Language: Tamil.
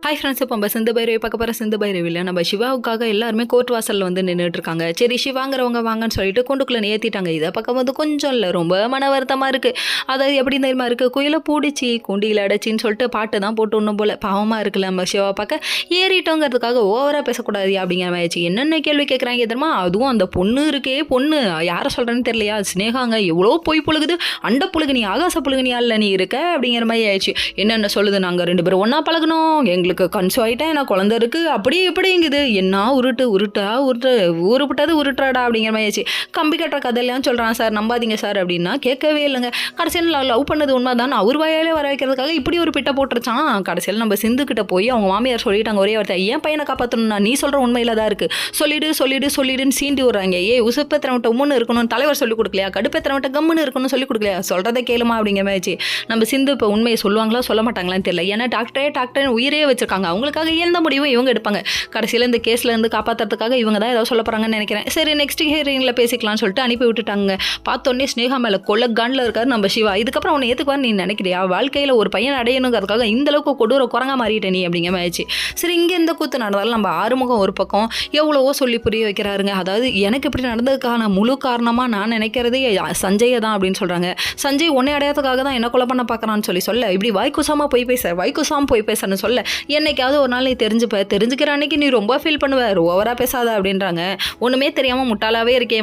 ஹாய் ஃப்ரெண்ட்ஸ், இப்போ நம்ம சிந்து பைரவி பார்க்க போகிற சிந்து பைரவியில் நம்ம சிவாவுக்காக எல்லாருமே கோர்ட் வாசலில் வந்து நின்றுட்டு இருக்காங்க. சரி, சிவாங்கிறவங்க வாங்கன்னு சொல்லிட்டு கொண்டுக்குள்ளே ஏற்றிட்டாங்க. இதை பக்கம் வந்து கொஞ்சம் இல்லை, ரொம்ப மன வருத்தமாக இருக்குது. அதாவது எப்படி தெரியுமா இருக்குது, குயிலை பூடிச்சி குண்டியில் அடைச்சின்னு சொல்லிட்டு பாட்டு தான் போட்டு ஒன்றும் போல் பாவமாக இருக்குல்ல. நம்ம சிவா பார்க்க ஏறிட்டோங்கிறதுக்காக ஓவராக பேசக்கூடாது அப்படிங்கிற மாதிரி என்னென்ன கேள்வி கேட்குறாங்க தெரியுமா. அதுவும் அந்த பொண்ணு இருக்கே, பொண்ணு யாரை சொல்கிறேன்னு தெரியலையா, ஸ்னேகாங்க எவ்வளோ பொய் புழுகுது, அண்ட புழுகு நீ, ஆகாச புழுகுனியா இல்லை நீ இருக்க அப்படிங்கிற மாதிரி ஆயிடுச்சு. என்னென்ன சொல்லுது, நாங்கள் 2 பேரும் ஒன்றா பழகணும், எங்களுக்கு கன்சோ ஆகிட்டேன், எனக்கு குழந்தை இருக்குது, அப்படி எப்படிங்குது, என்ன உருட்டு ஊருப்பட்டது உருட்டுறாடா அப்படிங்கிற மாதிரி ஆச்சு. கம்பி கட்டுற கதையெல்லாம் சொல்கிறான் சார், நம்பாதீங்க சார் அப்படின்னா கேட்கவே இல்லைங்க. கடைசியில் லவ் பண்ணது உண்மைதான், அவர் வாயாலே வர வைக்கிறதுக்காக இப்படி ஒரு பிட்டை போட்டுருச்சான். கடைசியில் நம்ம சிந்துக்கிட்ட போய் அவங்க மாமியார் சொல்லிட்டாங்க ஒரே வார்த்தை, ஏன் பையனை காப்பாற்றணும்னா நீ சொல்கிற உண்மையில தான் இருக்குது, சொல்லிடுன்னு சீண்டி விடுறாங்க. உசுப்பத்திரவட்ட உம்முன்னு இருக்கணும் தலைவர் சொல்லிக் கொடுக்கலையா, கடுப்பத்திரவட்ட கம்முன்னு இருக்கணும்னு சொல்லிக் கொடுக்கலையா, சொல்கிறத கேளுமா அப்படிங்கிற மாதிரி. நம்ம சிந்து இப்போ உண்மையை சொல்லுவாங்களா சொல்ல மாட்டாங்களான்னு தெரியல. ஏன்னா டாக்டர் உயிரே வச்சிருக்காங்க, அவங்களுக்காக இயல்ந்த முடிவும் இவங்க எடுப்பாங்க. கடைசியில் இந்த கேஸில் இருந்து காப்பாற்றுறதுக்காக இவங்க தான் ஏதாவது சொல்ல போகிறாங்கன்னு நினைக்கிறேன். சரி, நெக்ஸ்ட் ஹியரிங்கில் பேசிக்கலாம்னு சொல்லிட்டு அனுப்பி விட்டுட்டாங்க. பார்த்தோன்னே ஸ்னேகா மேலே கொள்ள கண்ணில் இருக்காரு நம்ம சிவா. இதுக்கப்புறம் அவனை ஏற்றுக்குவான்னு நீ நினைக்கிறியா, வாழ்க்கையில் ஒரு பையன் அடையணுங்கிறதுக்காக இந்த அளவுக்கு கொடூர குரங்கா மாறிட்டே நீ அப்படிங்கிற ஆயிடுச்சு. சரி, இங்கே இந்த கூத்து நடந்தாலும் நம்ம ஆறுமுகம் ஒரு பக்கம் எவ்வளவோ சொல்லி புரிய வைக்கிறாருங்க. அதாவது எனக்கு இப்படி நடந்ததுக்கான முழு காரணமாக நான் நினைக்கிறதே சஞ்சயை தான் அப்படின்னு சொல்கிறாங்க. சஞ்சய் உன்னை அடையாததுக்காக தான் என்ன கொலை பண்ண பார்க்குறான்னு சொல்ல இப்படி வாய்க்குசாமல் போய் பேசுறன்னு சொல்ல, என்னைக்காவது ஒரு நாள் நீ தெரிஞ்சுக்கிற அன்னைக்கு நீ ரொம்ப ஃபீல் பண்ணுவ, ஓவராக பேசாத அப்படின்றாங்க. ஒன்றுமே தெரியாமல் முட்டாளாவே இருக்கேமா.